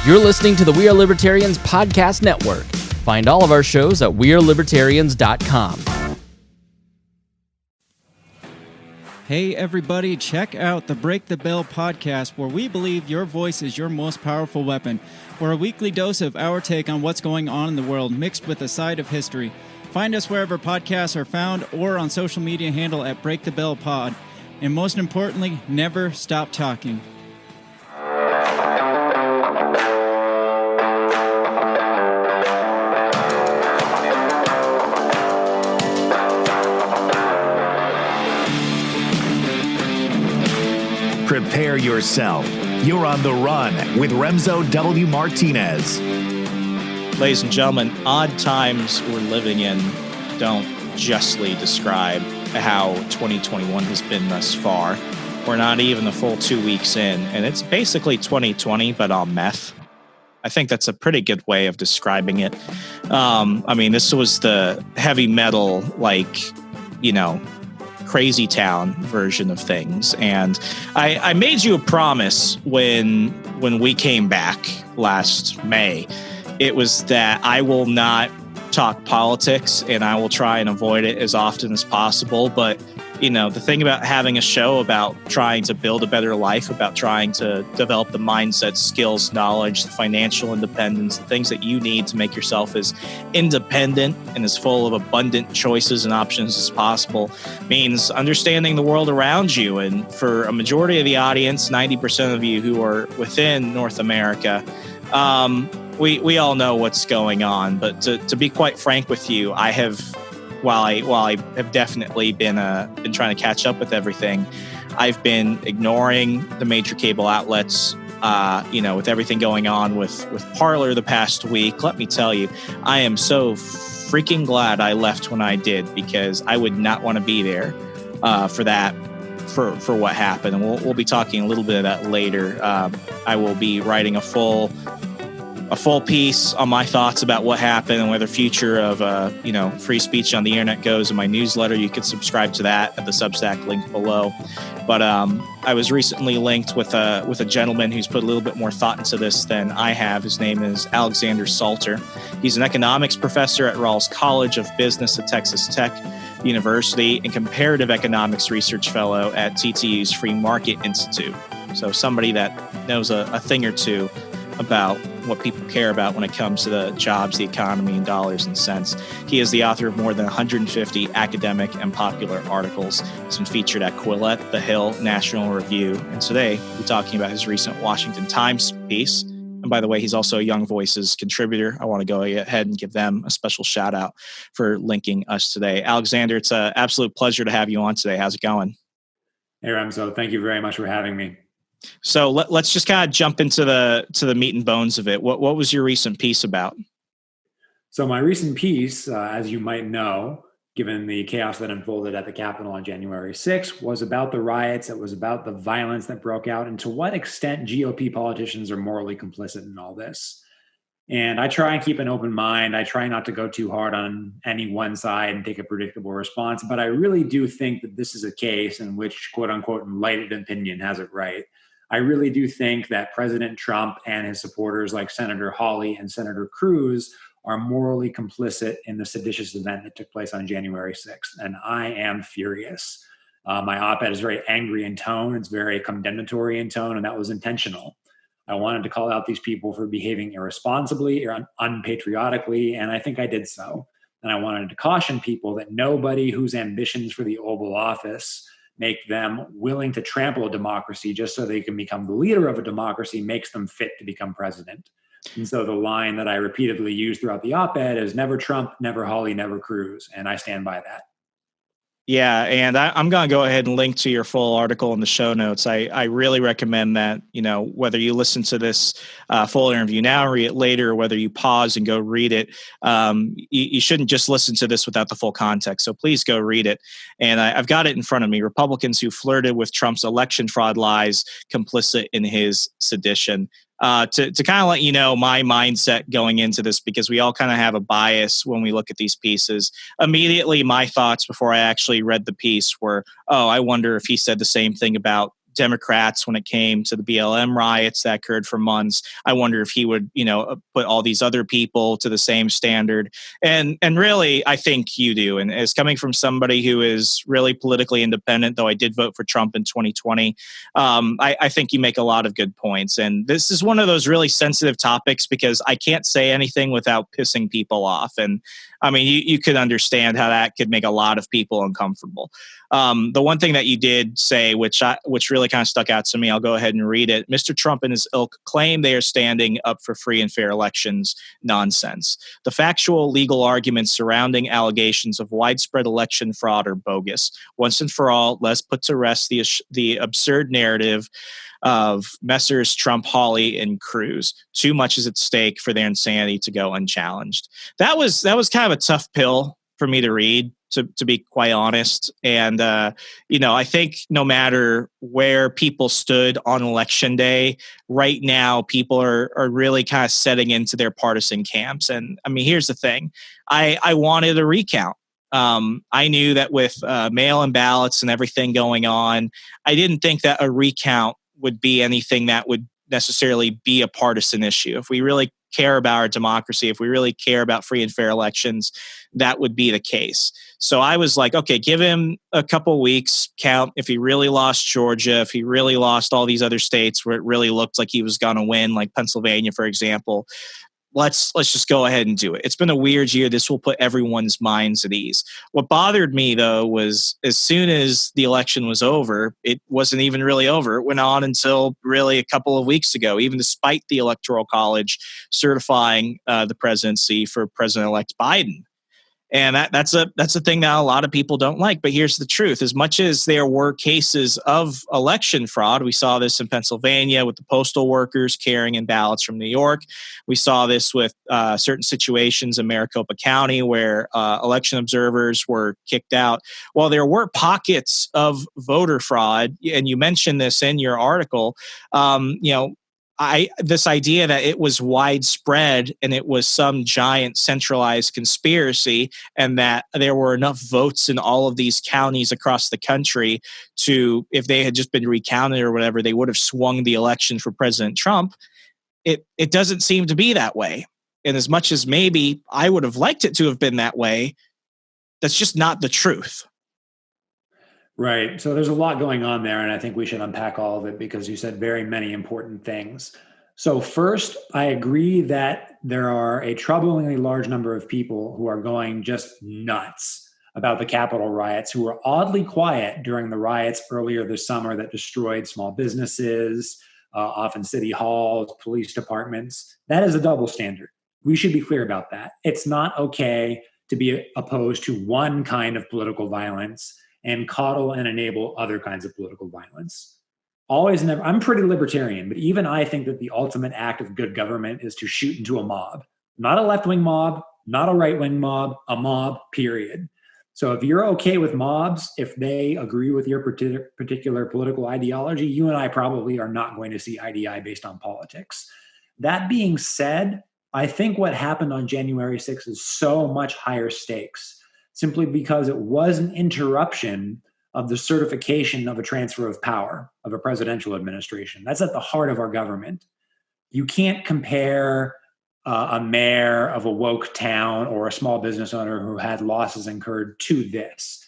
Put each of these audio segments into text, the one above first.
You're listening to the We Are Libertarians podcast network. Find all of our shows at wearelibertarians.com. Hey everybody, check out the Break the Bell podcast, where we believe your voice is your most powerful weapon. We're a weekly dose of our take on what's going on in the world, mixed with a side of history. Find us wherever podcasts are found or on social media handle at Break the Bell Pod. And most importantly, never stop talking. Prepare yourself. You're on the run with Remso W. Martinez. Ladies and gentlemen, odd times we're living in don't justly describe how 2021 has been thus far. We're not even a full 2 weeks in, and it's basically 2020, but on meth. I think that's a pretty good way of describing it. This was the heavy metal, crazy town version of things. And I made you a promise when we came back last May. It was that I will not talk politics and I will try and avoid it as often as possible. But, the thing about having a show about trying to build a better life, about trying to develop the mindset, skills, knowledge, the financial independence, the things that you need to make yourself as independent and as full of abundant choices and options as possible, means understanding the world around you. And for a majority of the audience, 90% of you who are within North America, we all know what's going on. But to be quite frank with you, I have, while I have definitely been trying to catch up with everything, I've been ignoring the major cable outlets. With everything going on with Parler the past week, let me tell you, I am so freaking glad I left when I did, because I would not want to be there for that. For what happened, and we'll be talking a little bit of that later. I will be writing a full piece on my thoughts about what happened and where the future of free speech on the internet goes in my newsletter. You can subscribe to that at the Substack link below. But I was recently linked with a gentleman who's put a little bit more thought into this than I have. His name is Alexander Salter. He's an economics professor at Rawls College of Business at Texas Tech University and comparative economics research fellow at TTU's Free Market Institute. So somebody that knows a thing or two about what people care about when it comes to the jobs, the economy, and dollars and cents. He is the author of more than 150 academic and popular articles. He's been featured at Quillette, The Hill, National Review, and today we're talking about his recent Washington Times piece. And by the way, he's also a Young Voices contributor. I want to go ahead and give them a special shout out for linking us today. Alexander, it's an absolute pleasure to have you on today. How's it going? Hey, Remso. Thank you very much for having me. So let's just kind of jump into the meat and bones of it. What was your recent piece about? So my recent piece, as you might know, given the chaos that unfolded at the Capitol on January 6th, was about the riots. It was about the violence that broke out and to what extent GOP politicians are morally complicit in all this. And I try and keep an open mind. I try not to go too hard on any one side and take a predictable response. But I really do think that this is a case in which, quote unquote, enlightened opinion has it right. I really do think that President Trump and his supporters like Senator Hawley and Senator Cruz are morally complicit in the seditious event that took place on January 6th. And I am furious. My op-ed is very angry in tone. It's very condemnatory in tone, and that was intentional. I wanted to call out these people for behaving irresponsibly or unpatriotically, and I think I did so. And I wanted to caution people that nobody whose ambitions for the Oval Office make them willing to trample a democracy just so they can become the leader of a democracy makes them fit to become president. And so the line that I repeatedly use throughout the op-ed is never Trump, never Hawley, never Cruz. And I stand by that. Yeah, and I'm going to go ahead and link to your full article in the show notes. I really recommend that, whether you listen to this full interview now, read it later, or whether you pause and go read it, you shouldn't just listen to this without the full context. So please go read it. And I've got it in front of me. Republicans who flirted with Trump's election fraud lies, complicit in his sedition. To kind of let you know my mindset going into this, because we all kind of have a bias when we look at these pieces. Immediately, my thoughts before I actually read the piece were, oh, I wonder if he said the same thing about Democrats when it came to the BLM riots that occurred for months. I wonder if he would, put all these other people to the same standard. And really, I think you do. And as coming from somebody who is really politically independent, though I did vote for Trump in 2020, I think you make a lot of good points. And this is one of those really sensitive topics because I can't say anything without pissing people off. And I mean, you could understand how that could make a lot of people uncomfortable. The one thing that you did say, which really kind of stuck out to me, I'll go ahead and read it. Mr. Trump and his ilk claim they are standing up for free and fair elections. Nonsense. The factual legal arguments surrounding allegations of widespread election fraud are bogus. Once and for all, let's put to rest the absurd narrative of Messrs. Trump, Hawley, and Cruz. Too much is at stake for their insanity to go unchallenged. That was kind of a tough pill for me to read, to be quite honest. And, I think no matter where people stood on election day, right now, people are really kind of setting into their partisan camps. And I mean, here's the thing. I wanted a recount. I knew that with mail-in ballots and everything going on, I didn't think that a recount would be anything that would necessarily be a partisan issue. If we really care about our democracy, if we really care about free and fair elections, that would be the case. So I was like, okay, give him a couple weeks, count. If he really lost Georgia, if he really lost all these other states where it really looked like he was going to win, like Pennsylvania, for example, let's just go ahead and do it. It's been a weird year. This will put everyone's minds at ease. What bothered me, though, was as soon as the election was over, it wasn't even really over. It went on until really a couple of weeks ago, even despite the Electoral College certifying the presidency for President-elect Biden. And that's a thing that a lot of people don't like. But here's the truth. As much as there were cases of election fraud, we saw this in Pennsylvania with the postal workers carrying in ballots from New York. We saw this with certain situations in Maricopa County where election observers were kicked out. While there were pockets of voter fraud, and you mentioned this in your article, this idea that it was widespread and it was some giant centralized conspiracy and that there were enough votes in all of these counties across the country to, if they had just been recounted or whatever, they would have swung the election for President Trump. It doesn't seem to be that way. And as much as maybe I would have liked it to have been that way, that's just not the truth. Right. So there's a lot going on there, and I think we should unpack all of it because you said very many important things. So first, I agree that there are a troublingly large number of people who are going just nuts about the Capitol riots, who were oddly quiet during the riots earlier this summer that destroyed small businesses, often city halls, police departments. That is a double standard. We should be clear about that. It's not okay to be opposed to one kind of political violence and coddle and enable other kinds of political violence. Always and never. I'm pretty libertarian, but even I think that the ultimate act of good government is to shoot into a mob. Not a left-wing mob, not a right-wing mob, a mob, period. So if you're okay with mobs, if they agree with your particular political ideology, you and I probably are not going to see eye to eye based on politics. That being said, I think what happened on January 6th is so much higher stakes, simply because it was an interruption of the certification of a transfer of power of a presidential administration. That's at the heart of our government. You can't compare a mayor of a woke town or a small business owner who had losses incurred to this.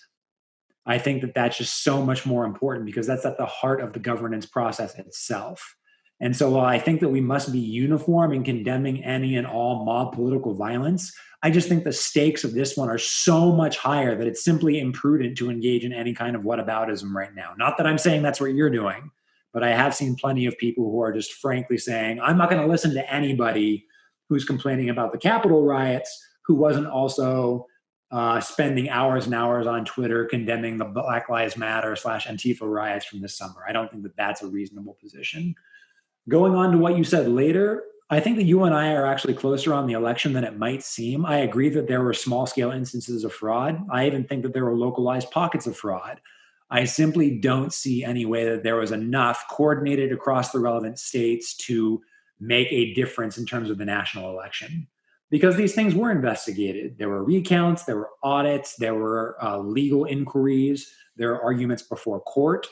I think that that's just so much more important because that's at the heart of the governance process itself. And so while I think that we must be uniform in condemning any and all mob political violence, I just think the stakes of this one are so much higher that it's simply imprudent to engage in any kind of whataboutism right now. Not that I'm saying that's what you're doing, but I have seen plenty of people who are just frankly saying, I'm not going to listen to anybody who's complaining about the Capitol riots, who wasn't also spending hours and hours on Twitter condemning the Black Lives Matter / Antifa riots from this summer. I don't think that that's a reasonable position. Going on to what you said later, I think that you and I are actually closer on the election than it might seem. I agree that there were small-scale instances of fraud. I even think that there were localized pockets of fraud. I simply don't see any way that there was enough coordinated across the relevant states to make a difference in terms of the national election. Because these things were investigated. There were recounts, there were audits, there were legal inquiries, there were arguments before court.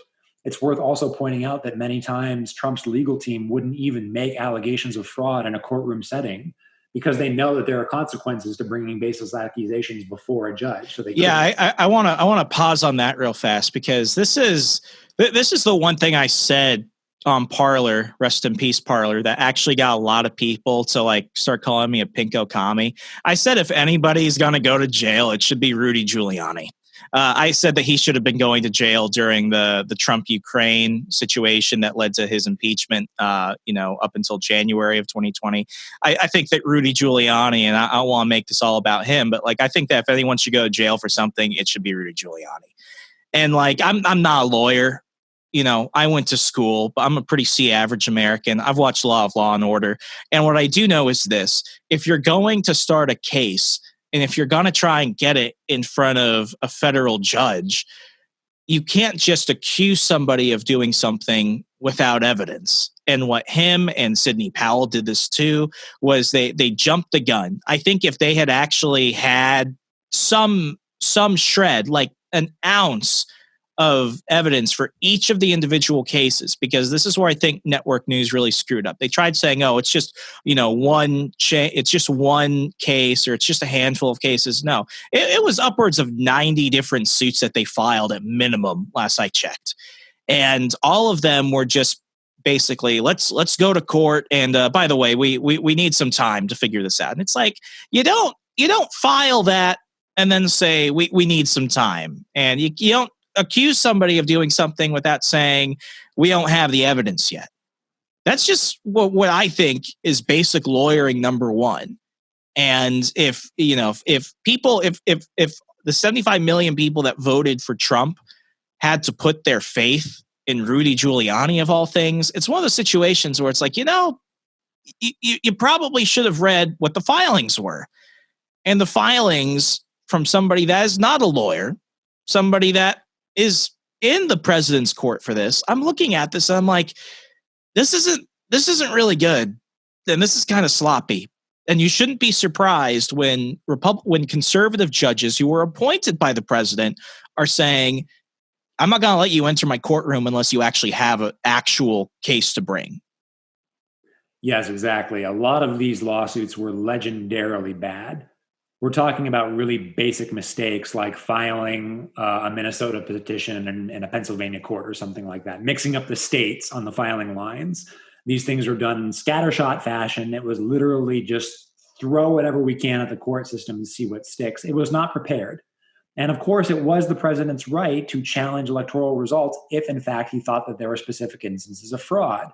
It's worth also pointing out that many times Trump's legal team wouldn't even make allegations of fraud in a courtroom setting because they know that there are consequences to bringing baseless accusations before a judge. So I want to pause on that real fast, because this is the one thing I said on Parler, rest in peace Parler, that actually got a lot of people to like start calling me a pinko commie. I said if anybody's going to go to jail, it should be Rudy Giuliani. I said that he should have been going to jail during the Trump-Ukraine situation that led to his impeachment, up until January of 2020. I think that Rudy Giuliani, and I don't want to make this all about him, but like I think that if anyone should go to jail for something, it should be Rudy Giuliani. And like I'm not a lawyer. I went to school, but I'm a pretty C-average American. I've watched a lot of Law and Order. And what I do know is this: if you're going to start a case, and if you're going to try and get it in front of a federal judge, you can't just accuse somebody of doing something without evidence. And what him and Sidney Powell did this too was they jumped the gun. I think if they had actually had some shred, like an ounce of evidence for each of the individual cases, because this is where I think network news really screwed up. They tried saying, "Oh, it's just it's just one case, or it's just a handful of cases." No, it was upwards of 90 different suits that they filed at minimum last I checked, and all of them were just basically let's go to court. And by the way, we need some time to figure this out. And it's like you don't file that and then say we need some time, and you don't accuse somebody of doing something without saying we don't have the evidence yet. That's just what I think is basic lawyering number one. And if the 75 million people that voted for Trump had to put their faith in Rudy Giuliani of all things, it's one of those situations where it's like, you probably should have read what the filings were. And the filings from somebody that is not a lawyer, somebody that is in the president's court for this. I'm looking at this and I'm like, this isn't really good. And this is kind of sloppy. And you shouldn't be surprised when conservative judges who were appointed by the president are saying, I'm not going to let you enter my courtroom unless you actually have an actual case to bring. Yes, exactly. A lot of these lawsuits were legendarily bad. We're talking about really basic mistakes like filing a Minnesota petition in a Pennsylvania court or something like that, mixing up the states on the filing lines. These things were done in scattershot fashion. It was literally just throw whatever we can at the court system and see what sticks. It was not prepared. And of course, it was the president's right to challenge electoral results if, in fact, he thought that there were specific instances of fraud.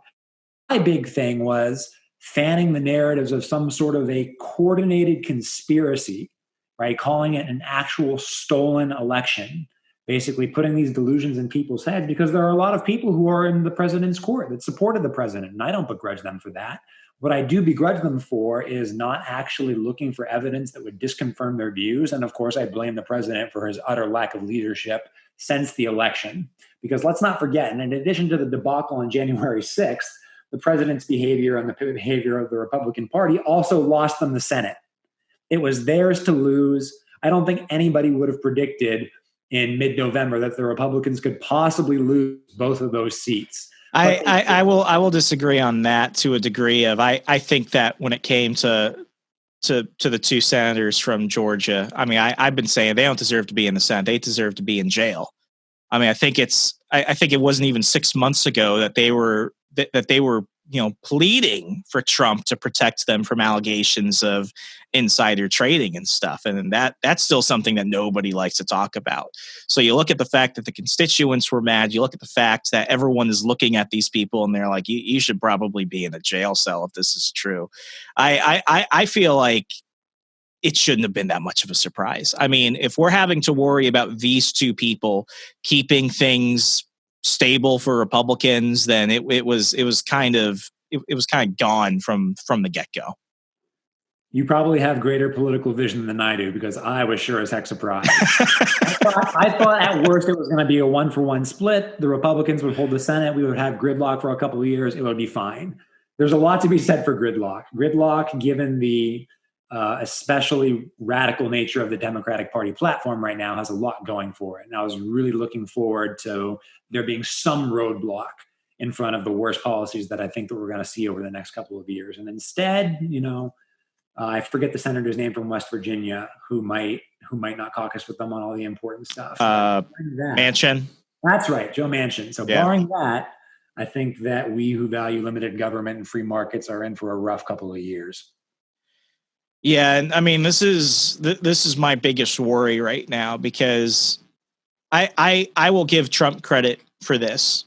My big thing was fanning the narratives of some sort of a coordinated conspiracy, right? Calling it an actual stolen election, basically putting these delusions in people's heads, because there are a lot of people who are in the president's court that supported the president, and I don't begrudge them for that. What I do begrudge them for is not actually looking for evidence that would disconfirm their views. And of course, I blame the president for his utter lack of leadership since the election. Because let's not forget, and in addition to the debacle on January 6th, the president's behavior and the behavior of the Republican Party also lost them the Senate. It was theirs to lose. I don't think anybody would have predicted in mid-November that the Republicans could possibly lose both of those seats. I will disagree on that to a degree of I think that when it came to the two senators from Georgia, I mean, I've been saying they don't deserve to be in the Senate. They deserve to be in jail. I mean, I think it wasn't even 6 months ago that they were pleading for Trump to protect them from allegations of insider trading and stuff. And that's still something that nobody likes to talk about. So you look at the fact that the constituents were mad. You look at the fact that everyone is looking at these people and they're like, you should probably be in a jail cell if this is true. I feel like it shouldn't have been that much of a surprise. I mean, if we're having to worry about these two people keeping things stable for Republicans, then it was kind of gone from the get-go. You probably have greater political vision than I do, because I was sure as heck surprised. I thought at worst it was going to be a 1-for-1 split. The Republicans would hold the Senate. We would have gridlock for a couple of years. It would be fine. There's a lot to be said for gridlock. Gridlock, given the especially radical nature of the Democratic Party platform right now has a lot going for it. And I was really looking forward to there being some roadblock in front of the worst policies that I think that we're going to see over the next couple of years. And instead, I forget the senator's name from West Virginia who might not caucus with them on all the important stuff. Manchin. That's right, Joe Manchin. So barring that, I think that we who value limited government and free markets are in for a rough couple of years. Yeah, and I mean this is my biggest worry right now, because I will give Trump credit for this.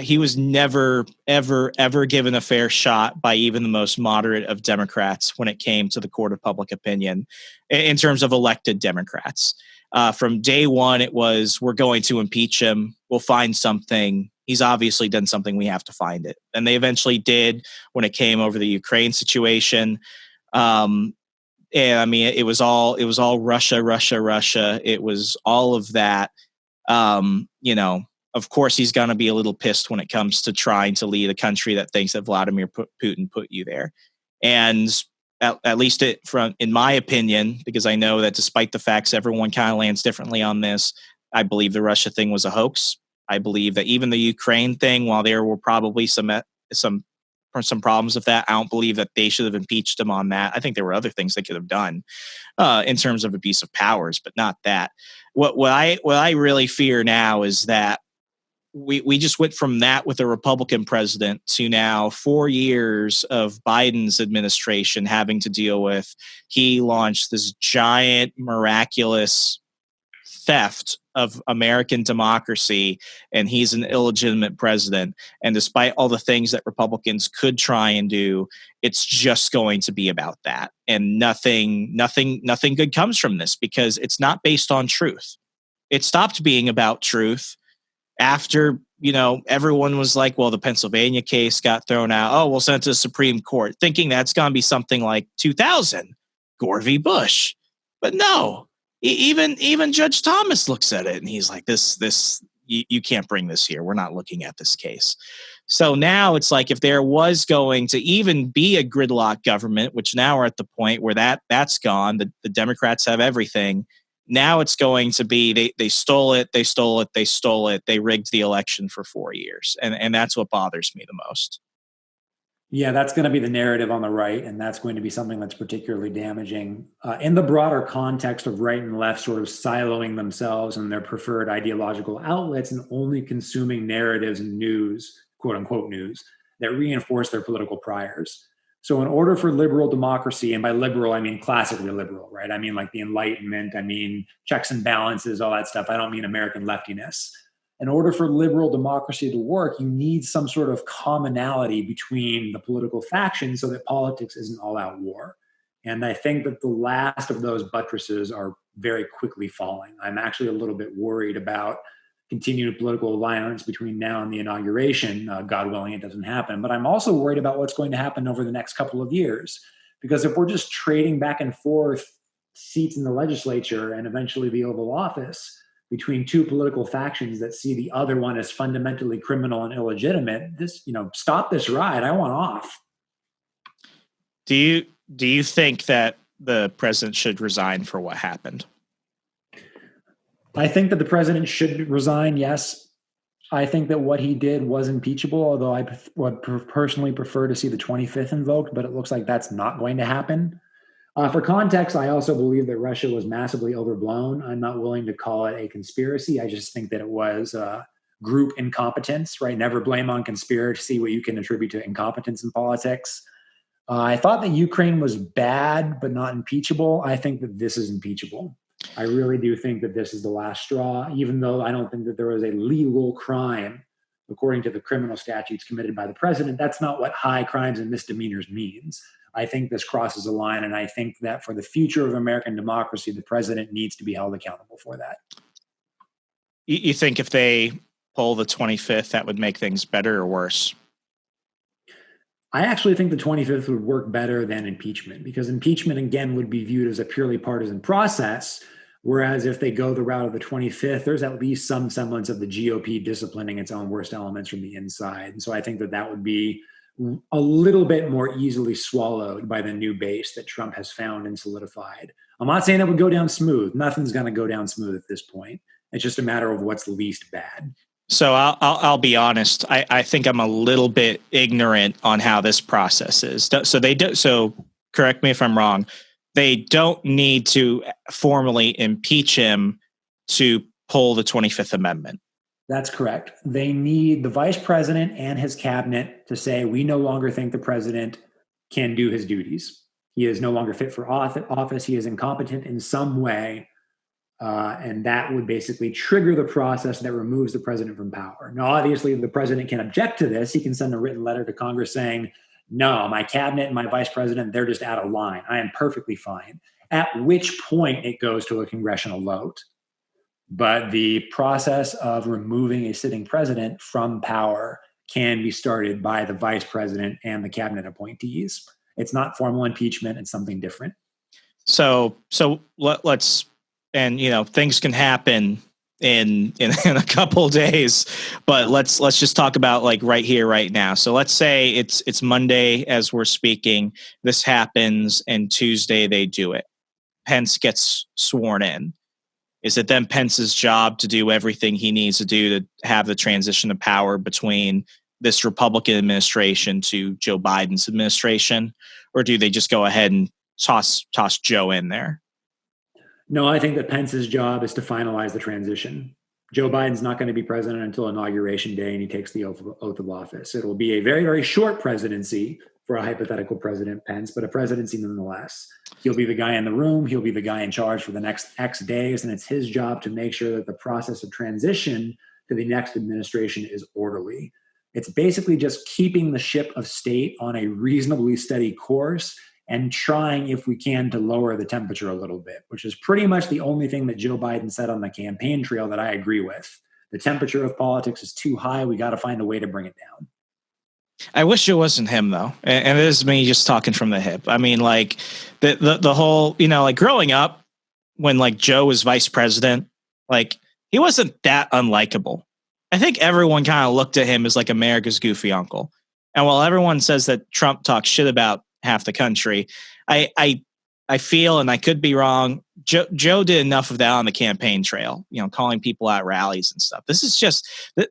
He was never, ever given a fair shot by even the most moderate of Democrats when it came to the court of public opinion in terms of elected Democrats. From day one, it was, we're going to impeach him. We'll find something. He's obviously done something. We have to find it. And they eventually did when it came over the Ukraine situation. And I mean, it was all Russia. It was all of that. Of course, he's going to be a little pissed when it comes to trying to lead a country that thinks that Vladimir Putin put you there. And at least in my opinion, because I know that despite the facts, everyone kind of lands differently on this. I believe the Russia thing was a hoax. I believe that even the Ukraine thing, while there were probably some problems with that, I don't believe that they should have impeached him on that. I think there were other things they could have done in terms of abuse of powers, but not that. What I really fear now is that we just went from that with a Republican president to now 4 years of Biden's administration having to deal with. He launched this giant, miraculous theft of American democracy, and he's an illegitimate president. And despite all the things that Republicans could try and do, it's just going to be about that. And nothing good comes from this, because it's not based on truth. It stopped being about truth after, everyone was like, well, the Pennsylvania case got thrown out. Oh, we'll send it to the Supreme Court, thinking that's going to be something like 2000, Gore v. Bush. But no, even Judge Thomas looks at it and he's like, you can't bring this here. We're not looking at this case. So now it's like, if there was going to even be a gridlock government, which now we're at the point where that's gone, the Democrats have everything. Now it's going to be they stole it. They rigged the election for 4 years. And that's what bothers me the most. Yeah, that's going to be the narrative on the right. And that's going to be something that's particularly damaging in the broader context of right and left sort of siloing themselves and their preferred ideological outlets and only consuming narratives and news, quote unquote news, that reinforce their political priors. So in order for liberal democracy, and by liberal, I mean classically liberal, right? I mean like the Enlightenment, I mean checks and balances, all that stuff. I don't mean American leftiness. In order for liberal democracy to work, you need some sort of commonality between the political factions so that politics isn't all out war. And I think that the last of those buttresses are very quickly falling. I'm actually a little bit worried about continued political violence between now and the inauguration. God willing, it doesn't happen. But I'm also worried about what's going to happen over the next couple of years. Because if we're just trading back and forth seats in the legislature and eventually the Oval Office between two political factions that see the other one as fundamentally criminal and illegitimate, stop this ride. I want off. Do you think that the president should resign for what happened? I think that the president should resign, yes. I think that what he did was impeachable, although I would personally prefer to see the 25th invoked, but it looks like that's not going to happen. For context, I also believe that Russia was massively overblown. I'm not willing to call it a conspiracy. I just think that it was group incompetence, right? Never blame on conspiracy what you can attribute to incompetence in politics. I thought that Ukraine was bad, but not impeachable. I think that this is impeachable. I really do think that this is the last straw, even though I don't think that there was a legal crime, according to the criminal statutes committed by the president. That's not what high crimes and misdemeanors means. I think this crosses a line, and I think that for the future of American democracy, the president needs to be held accountable for that. You think if they pull the 25th, that would make things better or worse? I actually think the 25th would work better than impeachment, because impeachment, again, would be viewed as a purely partisan process. Whereas if they go the route of the 25th, there's at least some semblance of the GOP disciplining its own worst elements from the inside. And so I think that that would be a little bit more easily swallowed by the new base that Trump has found and solidified. I'm not saying it would go down smooth. Nothing's going to go down smooth at this point. It's just a matter of what's least bad. So I'll be honest. I think I'm a little bit ignorant on how this process is. So they do. So correct me if I'm wrong. They don't need to formally impeach him to pull the 25th Amendment. That's correct. They need the vice president and his cabinet to say, we no longer think the president can do his duties. He is no longer fit for office. He is incompetent in some way. And that would basically trigger the process that removes the president from power. Now, obviously, the president can object to this. He can send a written letter to Congress saying, no, my cabinet and my vice president, they're just out of line. I am perfectly fine. At which point it goes to a congressional vote. But the process of removing a sitting president from power can be started by the vice president and the cabinet appointees. It's not formal impeachment. It's something different. So let's, and things can happen in a couple of days, but let's just talk about like right here, right now. So let's say it's Monday as we're speaking. This happens, and Tuesday they do it. Pence gets sworn in. Is it then Pence's job to do everything he needs to do to have the transition of power between this Republican administration to Joe Biden's administration, or do they just go ahead and toss Joe in there? No, I think that Pence's job is to finalize the transition. Joe Biden's not going to be president until Inauguration Day, and he takes the oath of office. It will be a very, very short presidency for a hypothetical President Pence, but a presidency nonetheless. He'll be the guy in the room. He'll be the guy in charge for the next X days, and it's his job to make sure that the process of transition to the next administration is orderly. It's basically just keeping the ship of state on a reasonably steady course and trying, if we can, to lower the temperature a little bit, which is pretty much the only thing that Joe Biden said on the campaign trail that I agree with. The temperature of politics is too high. We got to find a way to bring it down. I wish it wasn't him, though. And this is me just talking from the hip. I mean, like the whole, like growing up when like Joe was vice president, like he wasn't that unlikable. I think everyone kind of looked at him as like America's goofy uncle. And while everyone says that Trump talks shit about half the country, I feel, and I could be wrong, Joe did enough of that on the campaign trail, calling people at rallies and stuff. This is just,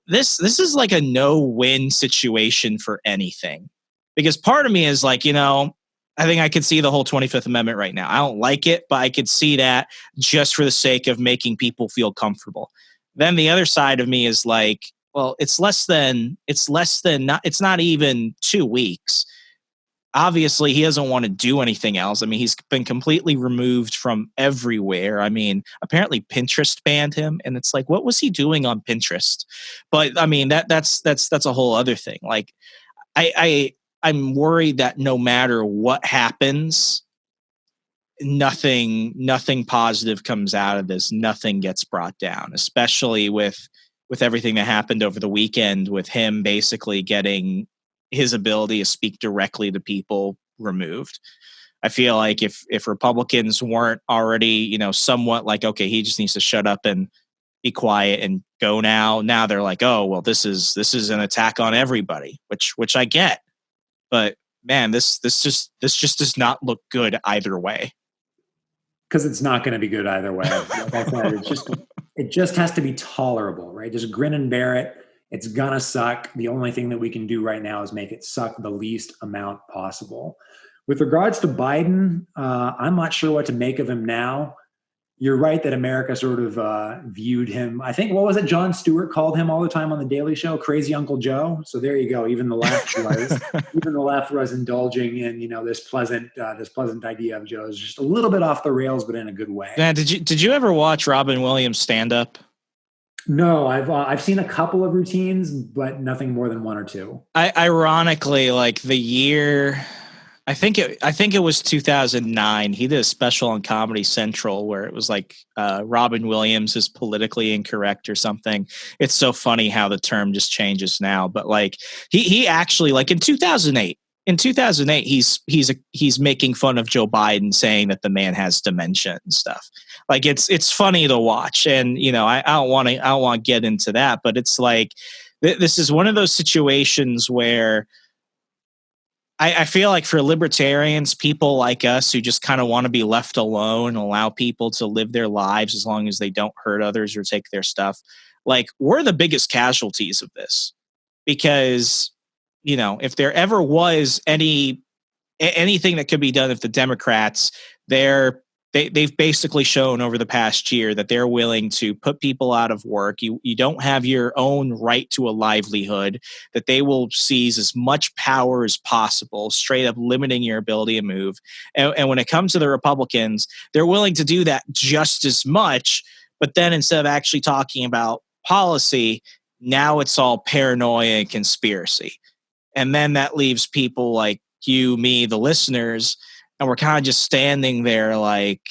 this is like a no-win situation for anything. Because part of me is like, I think I could see the whole 25th Amendment right now. I don't like it, but I could see that just for the sake of making people feel comfortable. Then the other side of me is like, well, it's not even 2 weeks. Obviously, he doesn't want to do anything else. I mean, he's been completely removed from everywhere. I mean, apparently Pinterest banned him, and it's like, what was he doing on Pinterest? But I mean, that's a whole other thing. Like, I'm worried that no matter what happens, nothing positive comes out of this. Nothing gets brought down, especially with everything that happened over the weekend with him basically getting his ability to speak directly to people removed. I feel like if Republicans weren't already, somewhat like, okay, he just needs to shut up and be quiet and go now they're like, oh, well, this is an attack on everybody, which I get. But man, this just does not look good either way. Because it's not going to be good either way. Like I said, it just has to be tolerable, right? Just grin and bear it. It's gonna suck. The only thing that we can do right now is make it suck the least amount possible. With regards to Biden, I'm not sure what to make of him now. You're right that America sort of viewed him. I think, what was it? Jon Stewart called him all the time on the Daily Show, Crazy Uncle Joe. So there you go. Even the left was indulging in this pleasant idea of Joe. It's just a little bit off the rails, but in a good way. Yeah. Did you ever watch Robin Williams stand up? No, I've seen a couple of routines, but nothing more than one or two. Ironically, like the year, I think it was 2009. He did a special on Comedy Central where it was like Robin Williams is politically incorrect or something. It's so funny how the term just changes now. But like he actually, like in 2008. In 2008, he's making fun of Joe Biden, saying that the man has dementia and stuff. Like it's funny to watch, and I don't want to get into that, but it's like this is one of those situations where I feel like for libertarians, people like us who just kind of want to be left alone, allow people to live their lives as long as they don't hurt others or take their stuff, like we're the biggest casualties of this. Because, if there ever was anything that could be done, if the Democrats, they've basically shown over the past year that they're willing to put people out of work. You don't have your own right to a livelihood, that they will seize as much power as possible, straight up limiting your ability to move. And when it comes to the Republicans, they're willing to do that just as much. But then instead of actually talking about policy, now it's all paranoia and conspiracy. And then that leaves people like you, me, the listeners, and we're kind of just standing there like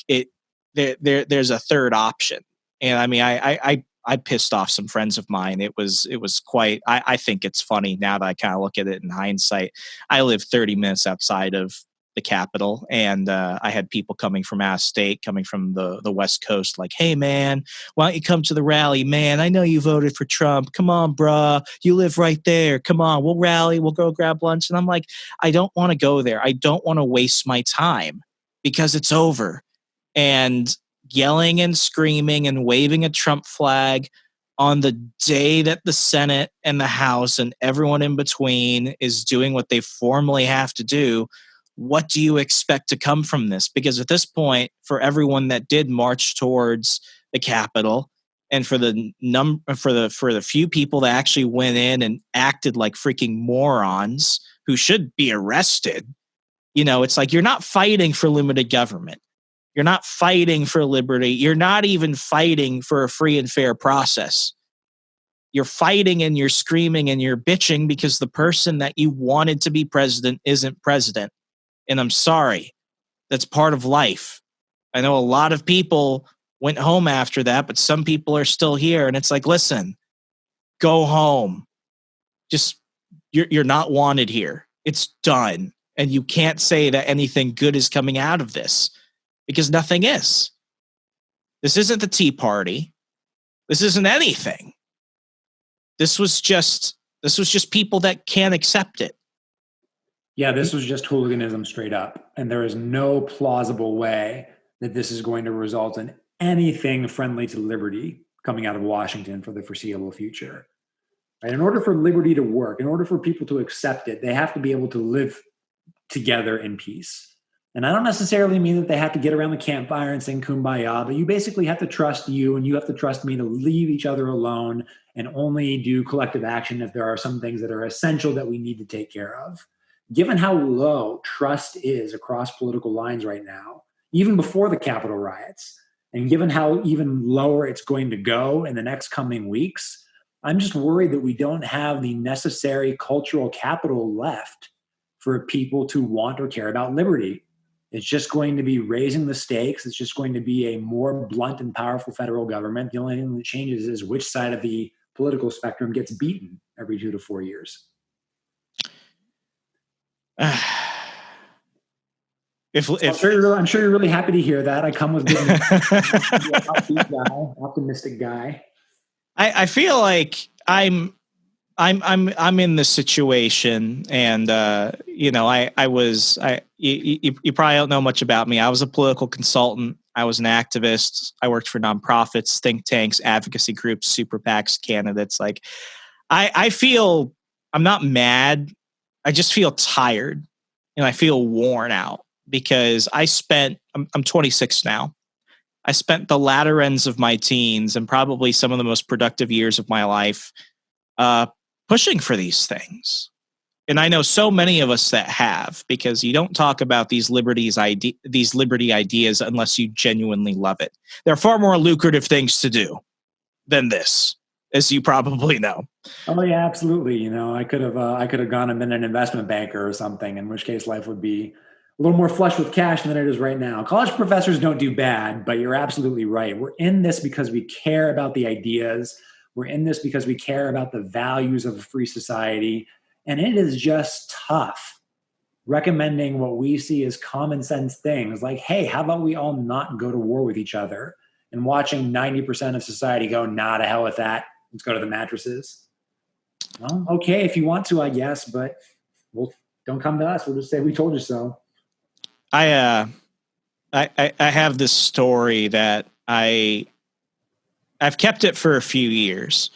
there's a third option. And I mean, I pissed off some friends of mine. It was quite, I think it's funny now that I kind of look at it in hindsight. I live 30 minutes outside of the Capitol, and I had people coming from out of state, coming from the West Coast, like, hey man, why don't you come to the rally? Man, I know you voted for Trump. Come on, bruh. You live right there. Come on, we'll rally. We'll go grab lunch. And I'm like, I don't want to go there. I don't want to waste my time because it's over. And yelling and screaming and waving a Trump flag on the day that the Senate and the House and everyone in between is doing what they formally have to do, what do you expect to come from this? Because at this point, for everyone that did march towards the Capitol, and for the few people that actually went in and acted like freaking morons who should be arrested, it's like you're not fighting for limited government. You're not fighting for liberty. You're not even fighting for a free and fair process. You're fighting and you're screaming and you're bitching because the person that you wanted to be president isn't president. And I'm sorry, that's part of life. I know a lot of people went home after that, but some people are still here. And it's like, listen, go home. Just, you're not wanted here. It's done. And you can't say that anything good is coming out of this because nothing is. This isn't the Tea Party. This isn't anything. This was just people that can't accept it. Yeah, this was just hooliganism straight up. And there is no plausible way that this is going to result in anything friendly to liberty coming out of Washington for the foreseeable future. Right? In order for liberty to work, in order for people to accept it, they have to be able to live together in peace. And I don't necessarily mean that they have to get around the campfire and sing Kumbaya, but you basically have to trust you and you have to trust me to leave each other alone and only do collective action if there are some things that are essential that we need to take care of. Given how low trust is across political lines right now, even before the Capitol riots, and given how even lower it's going to go in the next coming weeks, I'm just worried that we don't have the necessary cultural capital left for people to want or care about liberty. It's just going to be raising the stakes. It's just going to be a more blunt and powerful federal government. The only thing that changes is which side of the political spectrum gets beaten every 2 to 4 years. I'm sure you're really happy to hear that. I come with good news. Upbeat guy, optimistic guy. I feel like I'm in this situation, and you probably don't know much about me. I was a political consultant. I was an activist. I worked for nonprofits, think tanks, advocacy groups, super PACs, candidates. Like, I feel I'm not mad. I just feel tired and I feel worn out because I'm 26 now. I spent the latter ends of my teens and probably some of the most productive years of my life pushing for these things. And I know so many of us that have, because you don't talk about these liberty ideas unless you genuinely love it. There are far more lucrative things to do than this, as you probably know. Oh yeah, absolutely. I could have gone and been an investment banker or something, in which case life would be a little more flush with cash than it is right now. College professors don't do bad, but you're absolutely right. We're in this because we care about the ideas. We're in this because we care about the values of a free society. And it is just tough recommending what we see as common sense things like, hey, how about we all not go to war with each other? And watching 90% of society go, nah, to hell with that. Let's go to the mattresses. Well, okay, if you want to, I guess, but we'll don't come to us. We'll just say we told you so. I have this story that I've kept it for a few years,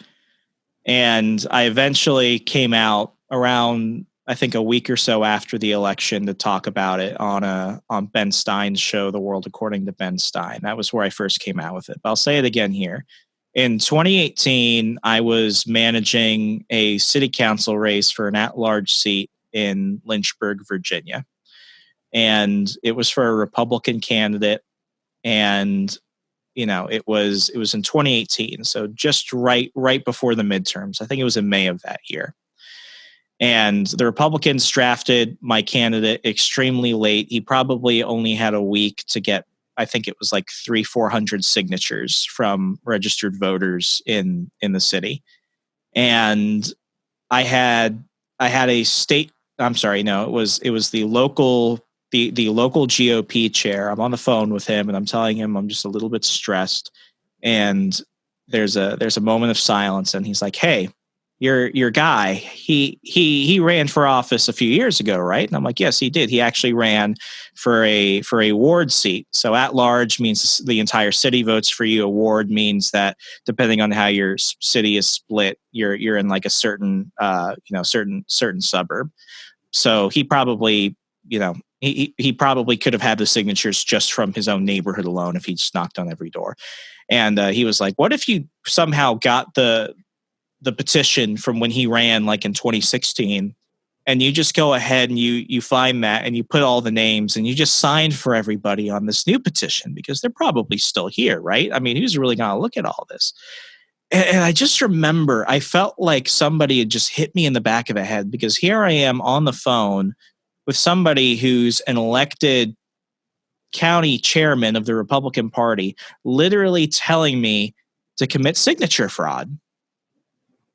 and I eventually came out around, I think, a week or so after the election to talk about it on Ben Stein's show, The World According to Ben Stein. That was where I first came out with it. But I'll say it again here. In 2018, I was managing a city council race for an at-large seat in Lynchburg, Virginia. And it was for a Republican candidate. And, it was in 2018. So just right before the midterms. I think it was in May of that year. And the Republicans drafted my candidate extremely late. He probably only had a week to get, I think it was like 300-400 signatures from registered voters in the city. And I had a state, I'm sorry, no, it was the local GOP chair. I'm on the phone with him and I'm telling him I'm just a little bit stressed. And there's a moment of silence and he's like, "Hey, your guy, he ran for office a few years ago, right?" And I'm like, "Yes, he did. He actually ran for a ward seat. So at large means the entire city votes for you. A ward means that depending on how your city is split, you're in like a certain certain suburb. So he probably, he probably could have had the signatures just from his own neighborhood alone if he just knocked on every door." And he was like, "What if you somehow got the petition from when he ran like in 2016 and you just go ahead and you find that and you put all the names and you just signed for everybody on this new petition because they're probably still here, right? I mean, who's really going to look at all this?" And I just remember I felt like somebody had just hit me in the back of the head because here I am on the phone with somebody who's an elected county chairman of the Republican Party literally telling me to commit signature fraud.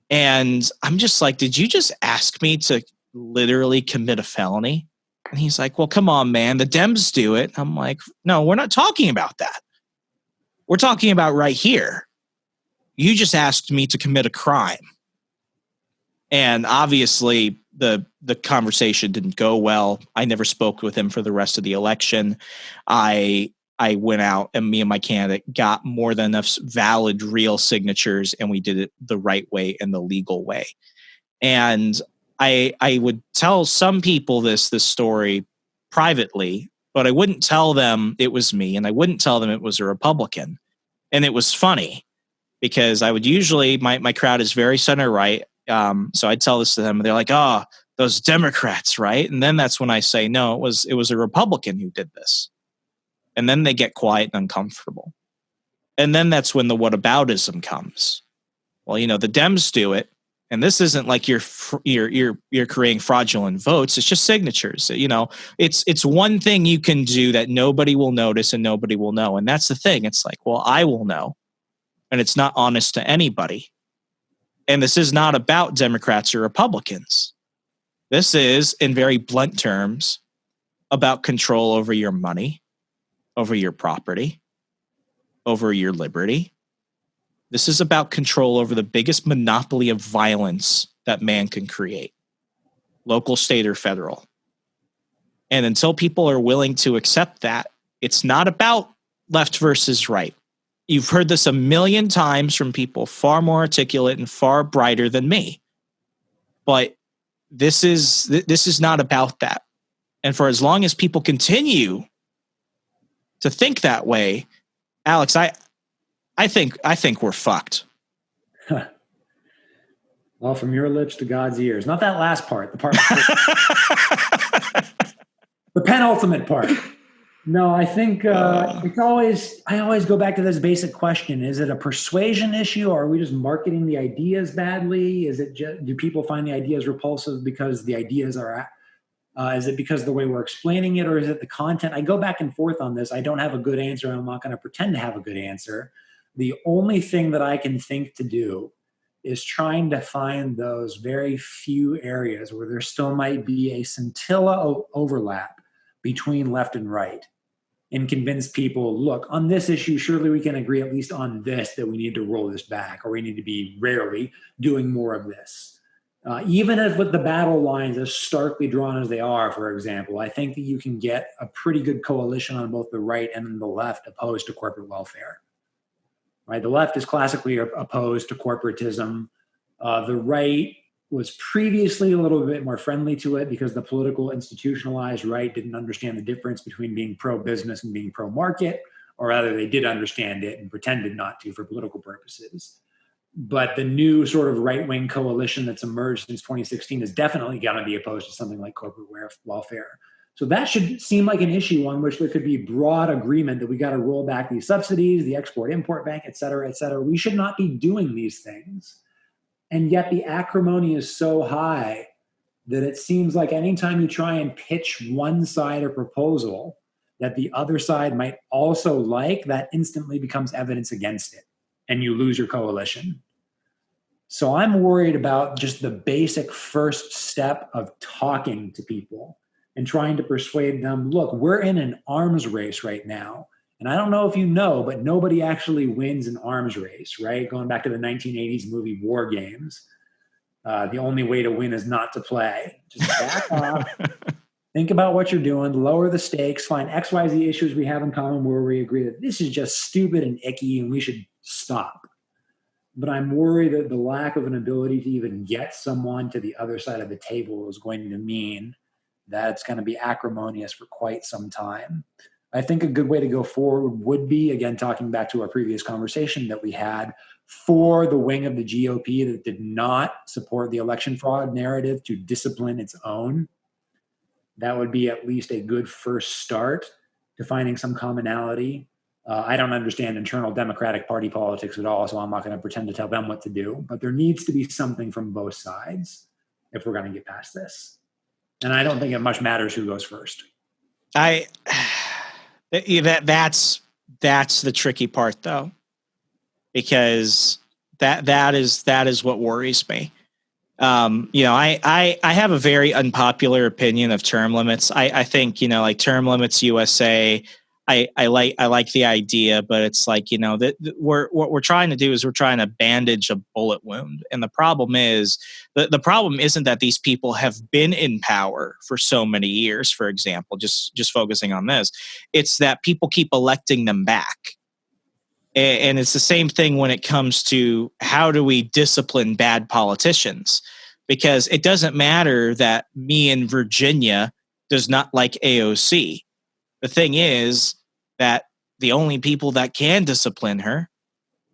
And I'm just like, "Did you just ask me to literally commit a felony?" And he's like, "Well, come on, man. The Dems do it." I'm like, "No, we're not talking about that. We're talking about right here. You just asked me to commit a crime." And obviously the conversation didn't go well. I never spoke with him for the rest of the election. I went out and me and my candidate got more than enough valid, real signatures, and we did it the right way and the legal way. And I would tell some people this story privately, but I wouldn't tell them it was me, and I wouldn't tell them it was a Republican. And it was funny because I would usually, my crowd is very center right. So I'd tell this to them and they're like, "Oh, those Democrats, right?" And then that's when I say, "No, it was a Republican who did this." And then they get quiet and uncomfortable. And then that's when the whataboutism comes. Well, the Dems do it. And this isn't like you're creating fraudulent votes. It's just signatures. It's one thing you can do that nobody will notice and nobody will know. And that's the thing. It's like, well, I will know. And it's not honest to anybody. And this is not about Democrats or Republicans. This is, in very blunt terms, about control over your money, over your property, over your liberty. This is about control over the biggest monopoly of violence that man can create, local, state, or federal. And until people are willing to accept that, it's not about left versus right. You've heard this a million times from people far more articulate and far brighter than me. But this is not about that. And for as long as people continue to think that way, Alex, I think we're fucked. Well, from your lips to God's ears. Not that last part. The part the penultimate part. No, I think I always go back to this basic question. Is it a persuasion issue, or are we just marketing the ideas badly? Is it do people find the ideas repulsive because the ideas are is it because of the way we're explaining it, or is it the content? I go back and forth on this. I don't have a good answer. I'm not going to pretend to have a good answer. The only thing that I can think to do is trying to find those very few areas where there still might be a scintilla overlap between left and right, and convince people, look, on this issue, surely we can agree at least on this, that we need to roll this back, or we need to be rarely doing more of this. Even if with the battle lines as starkly drawn as they are, for example, I think that you can get a pretty good coalition on both the right and the left opposed to corporate welfare. Right, the left is classically opposed to corporatism. The right was previously a little bit more friendly to it because the political institutionalized right didn't understand the difference between being pro-business and being pro-market, or rather they did understand it and pretended not to for political purposes. But the new sort of right-wing coalition that's emerged since 2016 is definitely going to be opposed to something like corporate welfare. So that should seem like an issue on which there could be broad agreement that we got to roll back these subsidies, the Export-Import Bank, et cetera, et cetera. We should not be doing these things. And yet the acrimony is so high that it seems like anytime you try and pitch one side a proposal that the other side might also like, that instantly becomes evidence against it, and you lose your coalition. So I'm worried about just the basic first step of talking to people and trying to persuade them, look, we're in an arms race right now. And I don't know if you know, but nobody actually wins an arms race, right? Going back to the 1980s movie War Games, the only way to win is not to play. Just back off, think about what you're doing, lower the stakes, find XYZ issues we have in common where we agree that this is just stupid and icky and we should stop. But I'm worried that the lack of an ability to even get someone to the other side of the table is going to mean that it's going to be acrimonious for quite some time. I think a good way to go forward would be, again, talking back to our previous conversation that we had, for the wing of the GOP that did not support the election fraud narrative to discipline its own. That would be at least a good first start to finding some commonality. I don't understand internal Democratic Party politics at all, so I'm not going to pretend to tell them what to do. But there needs to be something from both sides if we're going to get past this. And I don't think it much matters who goes first. That's the tricky part, though, because that is what worries me. I have a very unpopular opinion of term limits. I think, like Term Limits USA, I like the idea, but it's like, what we're trying to do is we're trying to bandage a bullet wound. And the problem is the problem isn't that these people have been in power for so many years, for example, just focusing on this. It's that people keep electing them back. And it's the same thing when it comes to how do we discipline bad politicians, because it doesn't matter that me in Virginia does not like AOC. The thing is that the only people that can discipline her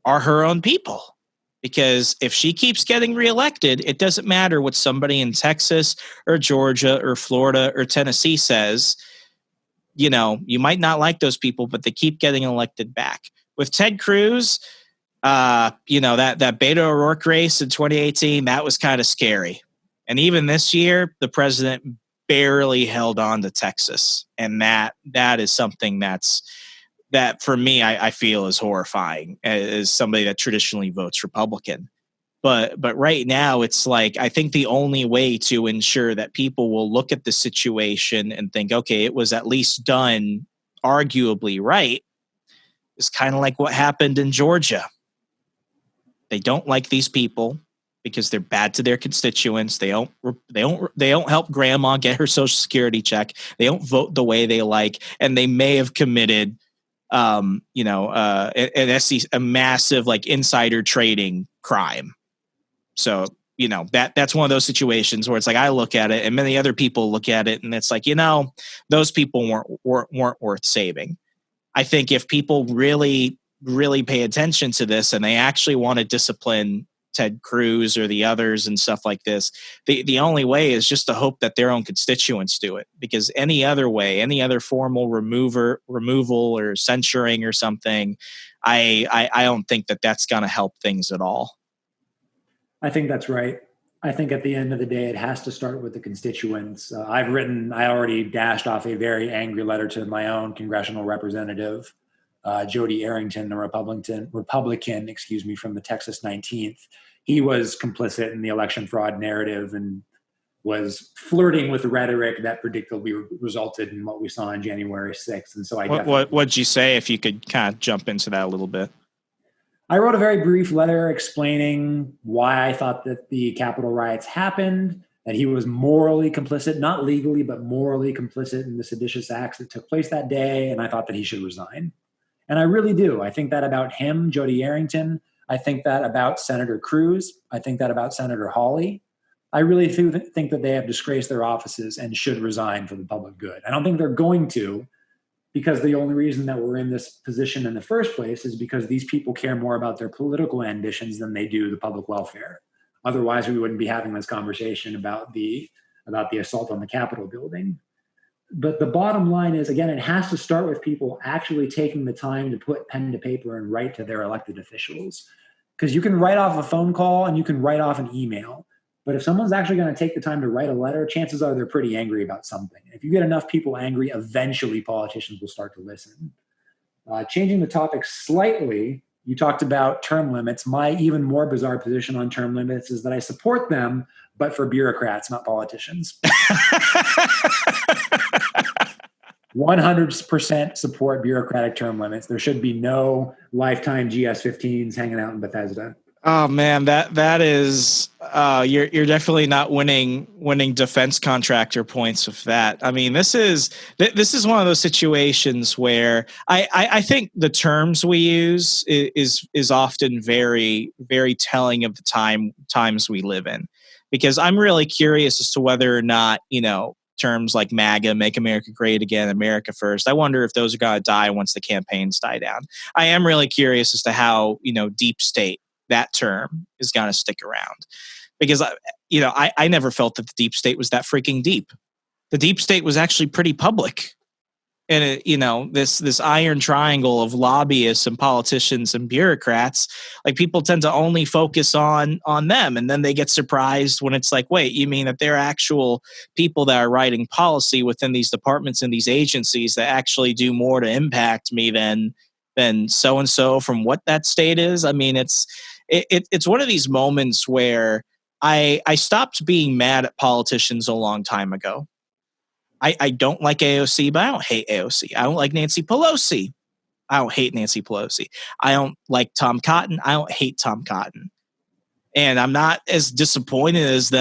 are her own people. Because if she keeps getting reelected, it doesn't matter what somebody in Texas or Georgia or Florida or Tennessee says. You might not like those people, but they keep getting elected back. With Ted Cruz, that Beto O'Rourke race in 2018, that was kind of scary. And even this year, the president barely held on to Texas. And that is something that for me, I feel is horrifying as somebody that traditionally votes Republican. But right now, it's like, I think the only way to ensure that people will look at the situation and think, okay, it was at least done arguably right, is kind of like what happened in Georgia. They don't like these people because they're bad to their constituents. They don't help grandma get her Social Security check. They don't vote the way they like, and they may have committed, a massive like insider trading crime. So that's one of those situations where it's like I look at it, and many other people look at it, and it's like those people weren't worth saving. I think if people really, really pay attention to this and they actually want to discipline Ted Cruz or the others and stuff like this, the only way is just to hope that their own constituents do it, because any other way, any other formal removal or censuring or something, I don't think that that's going to help things at all. I think that's right. I think at the end of the day, it has to start with the constituents. I already dashed off a very angry letter to my own congressional representative, Jody Arrington, a Republican, from the Texas 19th. He was complicit in the election fraud narrative and was flirting with rhetoric that predictably resulted in what we saw on January 6th. And so what'd you say, if you could kind of jump into that a little bit? I wrote a very brief letter explaining why I thought that the Capitol riots happened, that he was morally complicit, not legally, but morally complicit in the seditious acts that took place that day, and I thought that he should resign. And I really do. I think that about him, Jody Arrington. I think that about Senator Cruz. I think that about Senator Hawley. I really think that they have disgraced their offices and should resign for the public good. I don't think they're going to, because the only reason that we're in this position in the first place is because these people care more about their political ambitions than they do the public welfare. Otherwise, we wouldn't be having this conversation about the assault on the Capitol building. But the bottom line is, again, it has to start with people actually taking the time to put pen to paper and write to their elected officials. Because you can write off a phone call and you can write off an email. But if someone's actually going to take the time to write a letter, chances are they're pretty angry about something. If you get enough people angry, eventually politicians will start to listen. Changing the topic slightly, you talked about term limits. My even more bizarre position on term limits is that I support them, but for bureaucrats, not politicians. 100% support bureaucratic term limits. There should be no lifetime GS-15s hanging out in Bethesda. Oh man, that is you're definitely not winning defense contractor points with that. I mean, this is one of those situations where I think the terms we use is often very, very telling of the times we live in, because I'm really curious as to whether or not, terms like MAGA, Make America Great Again, America First, I wonder if those are going to die once the campaigns die down. I am really curious as to how, deep state, that term, is going to stick around, because I never felt that the deep state was that freaking deep. The deep state was actually pretty public, and this iron triangle of lobbyists and politicians and bureaucrats, like, people tend to only focus on them, and then they get surprised when it's like, wait, you mean that there are actual people that are writing policy within these departments and these agencies that actually do more to impact me than so and so from what that state is? I mean, it's one of these moments where I stopped being mad at politicians a long time ago. I don't like AOC, but I don't hate AOC. I don't like Nancy Pelosi. I don't hate Nancy Pelosi. I don't like Tom Cotton. I don't hate Tom Cotton. And I'm not as disappointed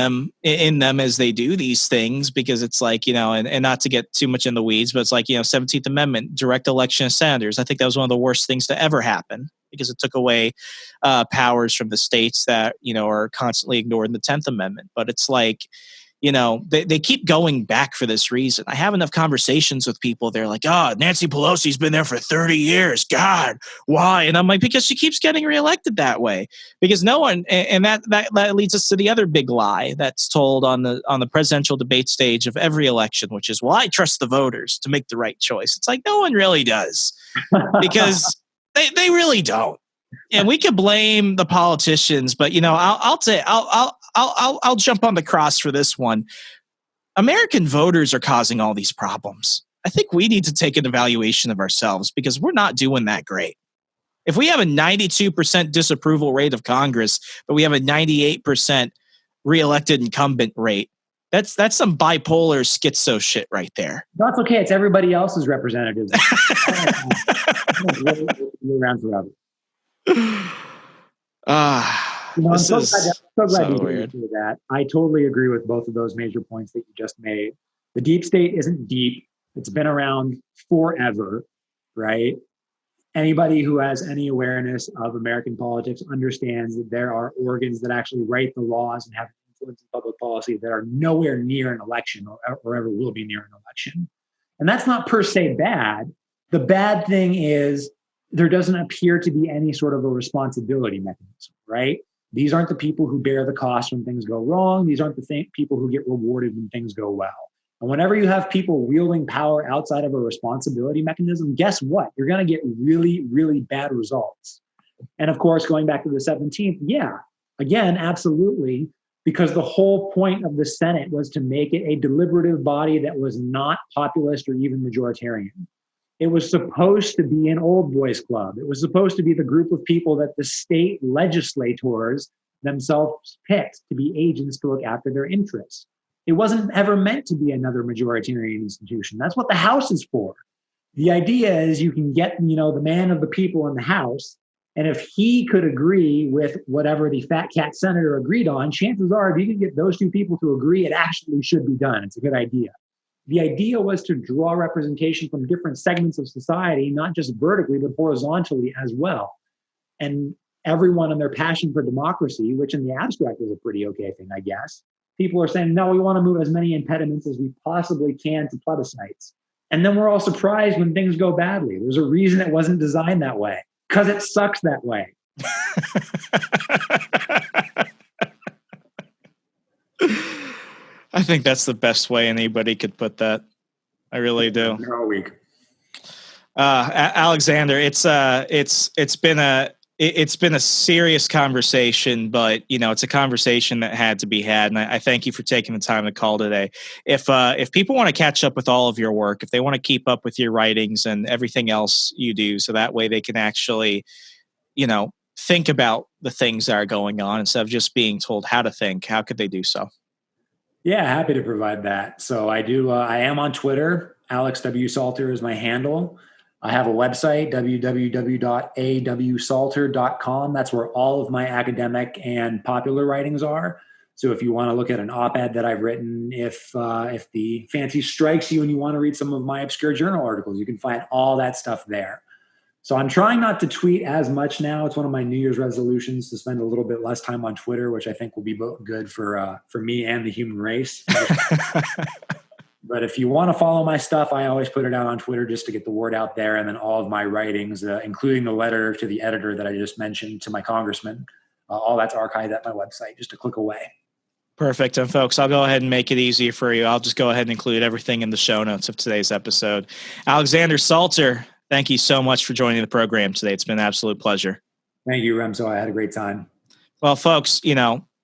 in them as they do these things, because it's like, and not to get too much in the weeds, but it's like, 17th Amendment, direct election of senators. I think that was one of the worst things to ever happen, because it took away powers from the states that, are constantly ignored in the 10th Amendment. But it's like, they keep going back for this reason. I have enough conversations with people. They're like, oh, Nancy Pelosi's been there for 30 years. God, why? And I'm like, because she keeps getting reelected that way. Because no one, and that leads us to the other big lie that's told on the presidential debate stage of every election, which is, well, I trust the voters to make the right choice. It's like, no one really does, because they really don't. And we can blame the politicians, but I'll jump on the cross for this one. American voters are causing all these problems. I think we need to take an evaluation of ourselves, because we're not doing that great. If we have a 92% disapproval rate of Congress, but we have a 98% reelected incumbent rate, that's some bipolar schizo shit right there. That's okay. It's everybody else's representatives. Around forever. I'm so glad you weird. did that. I totally agree with both of those major points that you just made. The deep state isn't deep. It's been around forever, right? Anybody who has any awareness of American politics understands that there are organs that actually write the laws and have influence in public policy that are nowhere near an election or ever will be near an election. And that's not per se bad. The bad thing is there doesn't appear to be any sort of a responsibility mechanism, right? These aren't the people who bear the cost when things go wrong. These aren't the people who get rewarded when things go well. And whenever you have people wielding power outside of a responsibility mechanism, guess what? You're going to get really, really bad results. And of course, going back to the 17th, yeah, again, absolutely, because the whole point of the Senate was to make it a deliberative body that was not populist or even majoritarian. It was supposed to be an old boys club. It was supposed to be the group of people that the state legislators themselves picked to be agents to look after their interests. It wasn't ever meant to be another majoritarian institution. That's what the House is for. The idea is you can get, the man of the people in the House And if he could agree with whatever the fat cat senator agreed on, chances are if you can get those two people to agree, it actually should be done. It's a good idea. The idea was to draw representation from different segments of society, not just vertically, but horizontally as well. And everyone and their passion for democracy, which in the abstract is a pretty okay thing, I guess. People are saying, no, we want to move as many impediments as we possibly can to plebiscites. And then we're all surprised when things go badly. There's a reason it wasn't designed that way, because it sucks that way. I think that's the best way anybody could put that. I really do. They're all weak. Alexander, it's been a serious conversation, but it's a conversation that had to be had, and I thank you for taking the time to call today. If people want to catch up with all of your work, if they want to keep up with your writings and everything else you do, so that way they can actually, think about the things that are going on instead of just being told how to think, how could they do so? Yeah, happy to provide that. So I do. I am on Twitter. Alex W. Salter is my handle. I have a website, www.awsalter.com. That's where all of my academic and popular writings are. So if you want to look at an op-ed that I've written, if the fancy strikes you and you want to read some of my obscure journal articles, you can find all that stuff there. So I'm trying not to tweet as much now. It's one of my New Year's resolutions to spend a little bit less time on Twitter, which I think will be good for me and the human race. But if you want to follow my stuff, I always put it out on Twitter just to get the word out there. And then all of my writings, including the letter to the editor that I just mentioned to my congressman, all that's archived at my website, just a click away. Perfect. And folks, I'll go ahead and make it easier for you. I'll just go ahead and include everything in the show notes of today's episode. Alexander Salter, thank you so much for joining the program today. It's been an absolute pleasure. Thank you, Remso. I had a great time. Well, folks,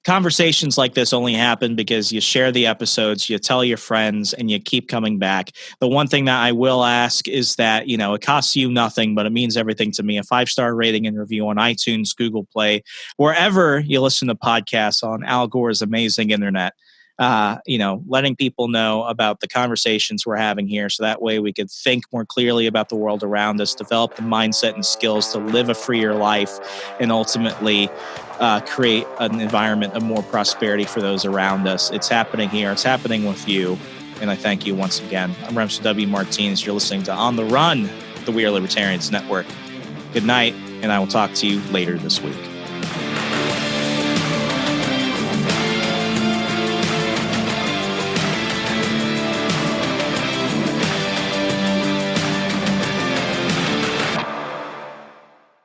conversations like this only happen because you share the episodes, you tell your friends, and you keep coming back. The one thing that I will ask is that, it costs you nothing, but it means everything to me. A 5-star rating and review on iTunes, Google Play, wherever you listen to podcasts on Al Gore's amazing internet. Letting people know about the conversations we're having here, so that way we could think more clearly about the world around us, develop the mindset and skills to live a freer life, and ultimately create an environment of more prosperity for those around us. It's happening here. It's happening with you. And I thank you once again. I'm Remso W. Martinez. You're listening to On the Run, the We Are Libertarians Network. Good night, and I will talk to you later this week.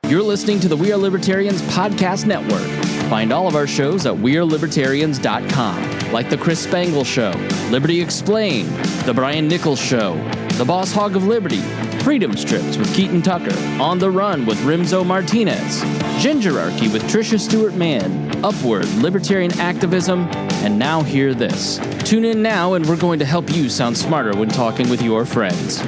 You're listening to the We Are Libertarians podcast network. Find all of our shows at wearelibertarians.com, like The Chris Spangle Show, Liberty Explained, The Brian Nichols Show, The Boss Hog of Liberty, Freedom Strips with Keaton Tucker, On the Run with Remso Martinez, Gingerarchy with Tricia Stewart-Mann, Upward, Libertarian Activism, and Now Hear This. Tune in now and we're going to help you sound smarter when talking with your friends.